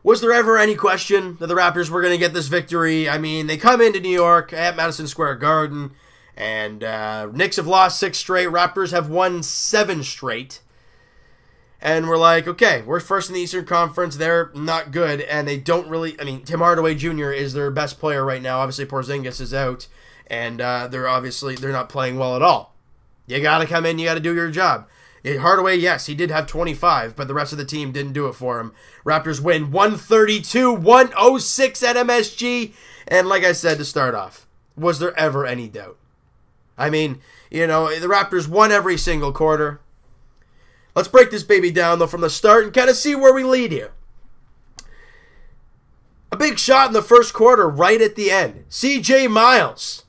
Was there ever any question that the Raptors were going to get this victory? I mean, they come into New York at Madison Square Garden, and Knicks have lost 6 straight. Raptors have won 7 straight. And we're like, okay, we're first in the Eastern Conference. They're not good, and they don't really... I mean, Tim Hardaway Jr. is their best player right now. Obviously, Porzingis is out, and they're not playing well at all. You got to come in, you got to do your job. Hardaway, yes, he did have 25, but the rest of the team didn't do it for him. Raptors win 132-106 at MSG, and like I said to start off, was there ever any doubt? I mean, the Raptors won every single quarter. Let's break this baby down, though, from the start and kind of see where we lead here. A big shot in the first quarter right at the end. C.J. Miles.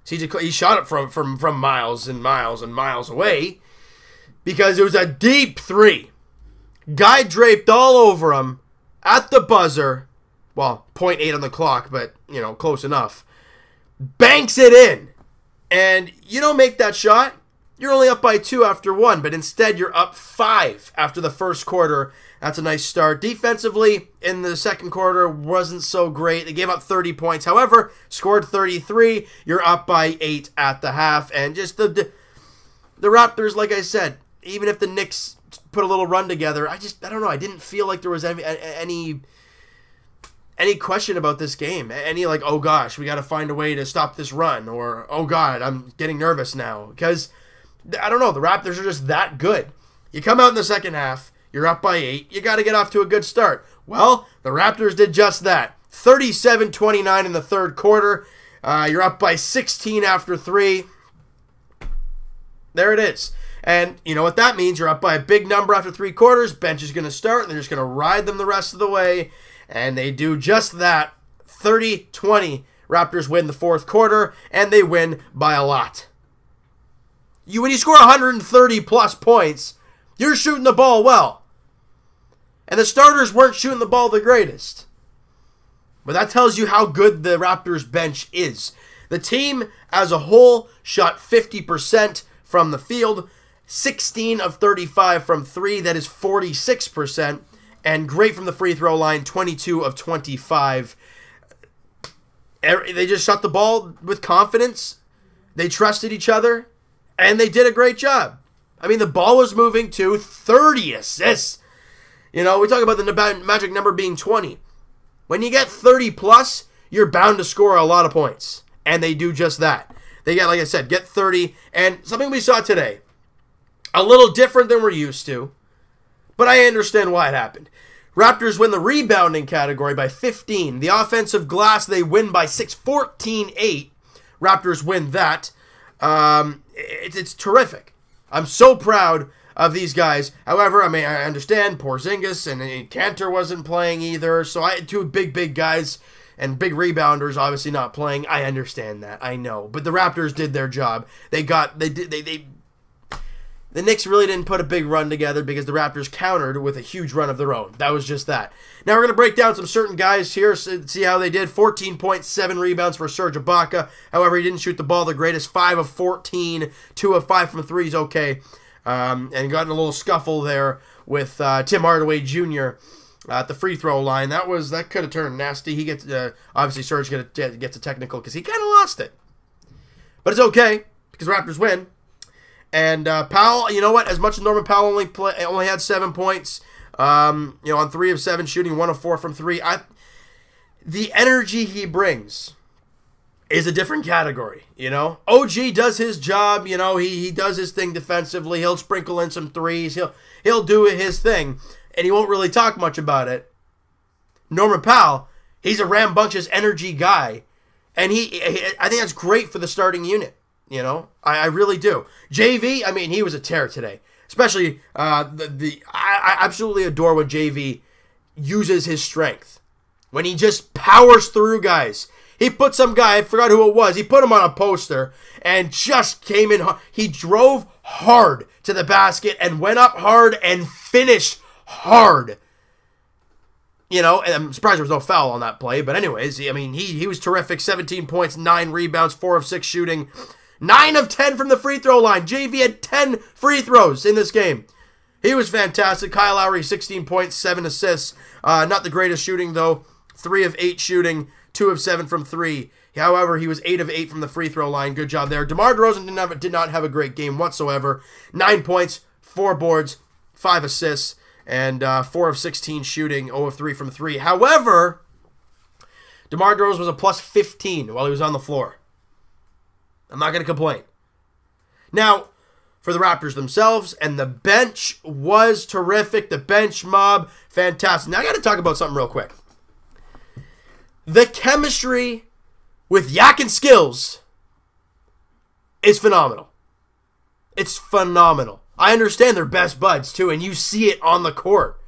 He shot it from miles and miles and miles away, because it was a deep 3. Guy draped all over him at the buzzer. Well, 0.8 on the clock, but, close enough. Banks it in. And you don't make that shot, you're only up by 2 after 1, but instead you're up 5 after the first quarter. That's a nice start. Defensively, in the second quarter, wasn't so great. They gave up 30 points. However, scored 33. You're up by 8 at the half. And just the Raptors, like I said, even if the Knicks put a little run together, I don't know. I didn't feel like there was any question about this game. Any like, oh gosh, we got to find a way to stop this run, or oh god, I'm getting nervous now, because I don't know. The Raptors are just that good. You come out in the second half, you're up by 8. You got to get off to a good start. Well, the Raptors did just that. 37-29 in the third quarter. You're up by 16 after 3. There it is. And you know what that means. You're up by a big number after 3 quarters. Bench is going to start, and they're just going to ride them the rest of the way. And they do just that. 30-20. Raptors win the fourth quarter, and they win by a lot. When you score 130-plus points, you're shooting the ball well. And the starters weren't shooting the ball the greatest. But that tells you how good the Raptors bench is. The team as a whole shot 50% from the field, 16 of 35 from 3, that is 46%, and great from the free throw line, 22 of 25. They just shot the ball with confidence. They trusted each other, and they did a great job. I mean, the ball was moving too. 30 assists. We talk about the magic number being 20. When you get 30 plus, you're bound to score a lot of points. And they do just that. They get, like I said, get 30. And something we saw today, a little different than we're used to, but I understand why it happened. Raptors win the rebounding category by 15. The offensive glass, they win by 6, 14-8. Raptors win that. It's terrific. I'm so proud of these guys. However, I understand Porzingis and Cantor wasn't playing either, so I had 2 big guys and big rebounders obviously not playing. I understand that. I know. But the Raptors did their job. The Knicks really didn't put a big run together because the Raptors countered with a huge run of their own. That was just that. Now we're going to break down some certain guys here, see how they did. 14.7 rebounds for Serge Ibaka. However, he didn't shoot the ball the greatest. 5 of 14, 2 of 5 from 3 is okay. And got in a little scuffle there with Tim Hardaway Jr. At the free throw line. That could have turned nasty. He gets obviously Serge gets a technical because he kind of lost it. But it's okay because Raptors win. And Powell, you know what? As much as Norman Powell only had 7 points, on 3 of 7 shooting, 1 of 4 from 3. The energy he brings is a different category. OG does his job. He does his thing defensively. He'll sprinkle in some threes. He'll do his thing, and he won't really talk much about it. Norman Powell, he's a rambunctious energy guy, and I think that's great for the starting unit. I really do. JV, he was a tear today. Especially, I absolutely adore when JV uses his strength. When he just powers through guys. He put some guy, I forgot who it was, he put him on a poster and just came in hard. He drove hard to the basket and went up hard and finished hard. And I'm surprised there was no foul on that play. But anyways, he was terrific. 17 points, 9 rebounds, 4 of 6 shooting. 9 of 10 from the free throw line. JV had 10 free throws in this game. He was fantastic. Kyle Lowry, 16 points, 7 assists. Not the greatest shooting, though. 3 of 8 shooting, 2 of 7 from 3. However, he was 8 of 8 from the free throw line. Good job there. DeMar DeRozan did not have a great game whatsoever. 9 points, 4 boards, 5 assists, and 4 of 16 shooting, 0 of 3 from 3. However, DeMar DeRozan was a plus 15 while he was on the floor. I'm not going to complain. Now, for the Raptors themselves, and the bench was terrific. The bench mob, fantastic. Now, I got to talk about something real quick. The chemistry with Yak and Skills is phenomenal. It's phenomenal. I understand they're best buds, too, and you see it on the court.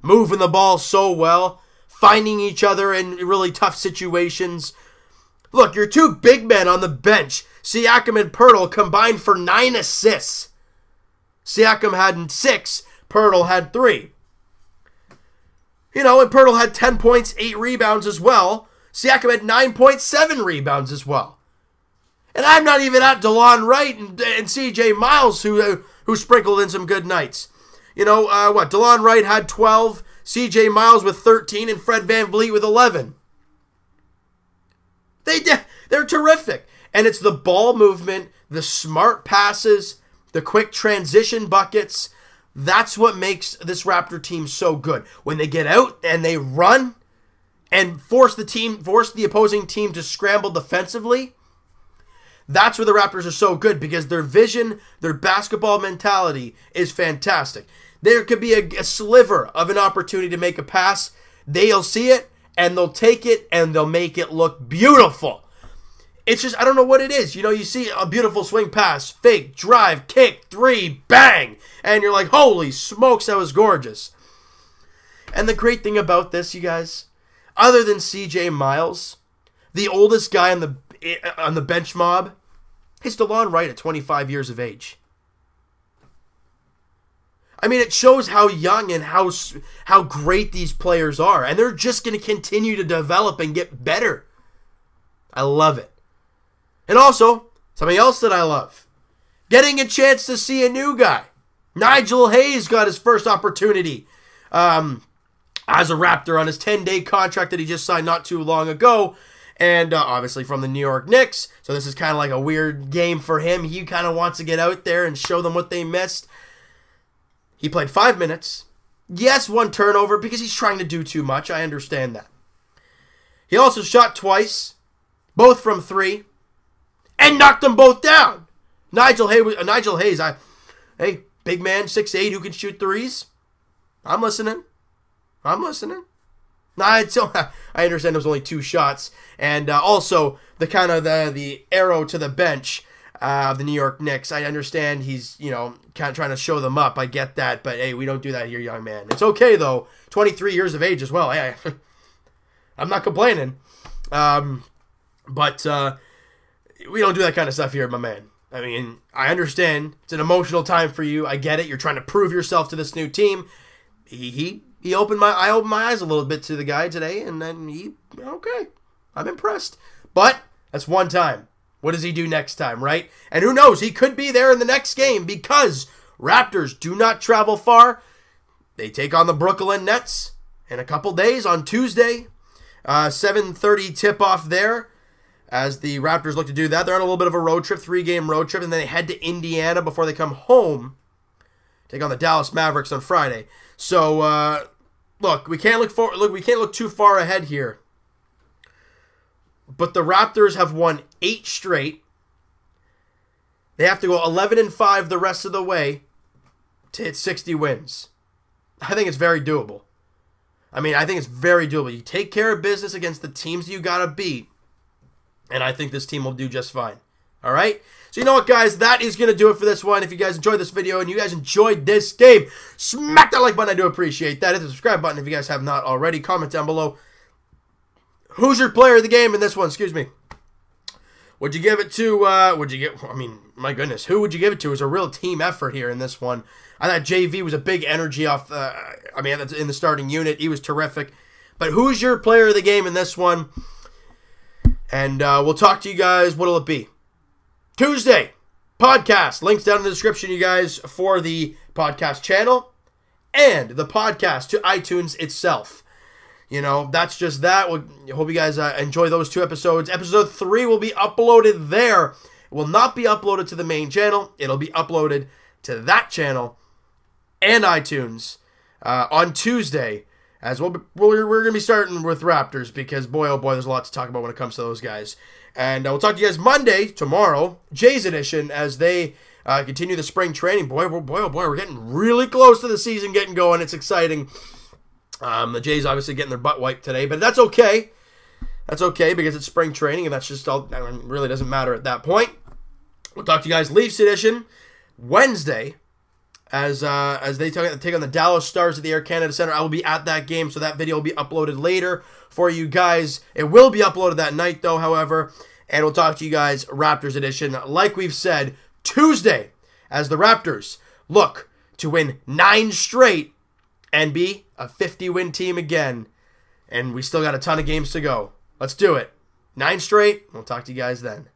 Moving the ball so well, finding each other in really tough situations. Look, your two big men on the bench, Siakam and Poeltl, combined for 9 assists. Siakam had 6, Poeltl had 3. You know, and Poeltl had 10 points, 8 rebounds as well. Siakam had 9.7 rebounds as well. And I'm not even at DeLon Wright and CJ Miles, who sprinkled in some good nights. You know, DeLon Wright had 12, CJ Miles with 13, and Fred VanVleet with 11. They're terrific. And it's the ball movement, the smart passes, the quick transition buckets. That's what makes this Raptor team so good. When they get out and they run and force the opposing team to scramble defensively, that's where the Raptors are so good, because their vision, their basketball mentality is fantastic. There could be a sliver of an opportunity to make a pass. They'll see it, and they'll take it, and they'll make it look beautiful. It's just, I don't know what it is. You know, you see a beautiful swing pass, fake, drive, kick, 3, bang, and you're like, holy smokes, that was gorgeous. And the great thing about this, you guys, other than CJ Miles, the oldest guy on the bench mob is DeLon Wright at 25 years of age. I mean, it shows how young and how great these players are. And they're just going to continue to develop and get better. I love it. And also, something else that I love. Getting a chance to see a new guy. Nigel Hayes got his first opportunity as a Raptor on his 10-day contract that he just signed not too long ago. And obviously from the New York Knicks. So this is kind of like a weird game for him. He kind of wants to get out there and show them what they missed. He played 5 minutes. Yes, 1 turnover because he's trying to do too much. I understand that. He also shot twice, both from 3, and knocked them both down. Nigel Hayes, hey, big man, 6'8", who can shoot threes. I'm listening. I understand there's only 2 shots, and also the arrow to the bench of the New York Knicks. I understand he's kind of trying to show them up. I get that, but hey, we don't do that here, young man. It's okay though. 23 years of age as well. Hey, I'm not complaining, but we don't do that kind of stuff here, my man. I mean, I understand it's an emotional time for you. I get it. You're trying to prove yourself to this new team. I opened my eyes a little bit to the guy today, and then okay, I'm impressed. But that's one time. What does he do next time, right? And who knows? He could be there in the next game, because Raptors do not travel far. They take on the Brooklyn Nets in a couple days on Tuesday. 7:30 tip-off there as the Raptors look to do that. They're on a little bit of a road trip, 3-game road trip, and then they head to Indiana before they come home. Take on the Dallas Mavericks on Friday. So, look, we can't look too far ahead here. But the Raptors have won 8 straight. They have to go 11-5 the rest of the way to hit 60 wins. I think it's very doable. You take care of business against the teams you got to beat, and I think this team will do just fine. All right? So you know what, guys? That is going to do it for this one. If you guys enjoyed this video and you guys enjoyed this game, smack that like button. I do appreciate that. Hit the subscribe button if you guys have not already. Comment down below. Who's your player of the game in this one? Excuse me. Would you give it to, my goodness, who would you give it to? It was a real team effort here in this one. I thought JV was a big energy off, in the starting unit. He was terrific. But who's your player of the game in this one? And we'll talk to you guys. What'll it be? Tuesday. podcast. Links down in the description, you guys, for the podcast channel and the podcast to iTunes itself. That's just that. I hope you guys enjoy those 2 episodes. Episode 3 will be uploaded there. It will not be uploaded to the main channel. It'll be uploaded to that channel and iTunes on Tuesday. As we're going to be starting with Raptors because, boy, oh boy, there's a lot to talk about when it comes to those guys. And we'll talk to you guys Monday, tomorrow, Jays edition, as they continue the spring training. Boy, oh boy, we're getting really close to the season getting going. It's exciting. The Jays obviously getting their butt wiped today, but that's okay. That's okay because it's spring training, and that's just all. It really doesn't matter at that point. We'll talk to you guys Leafs edition Wednesday. As they take on the Dallas Stars at the Air Canada Center. I will be at that game, so that video will be uploaded later for you guys. It will be uploaded that night, though, however. And we'll talk to you guys Raptors edition, like we've said, Tuesday, as the Raptors look to win 9 straight and be a 50-win team again. And we still got a ton of games to go. Let's do it. 9 straight. We'll talk to you guys then.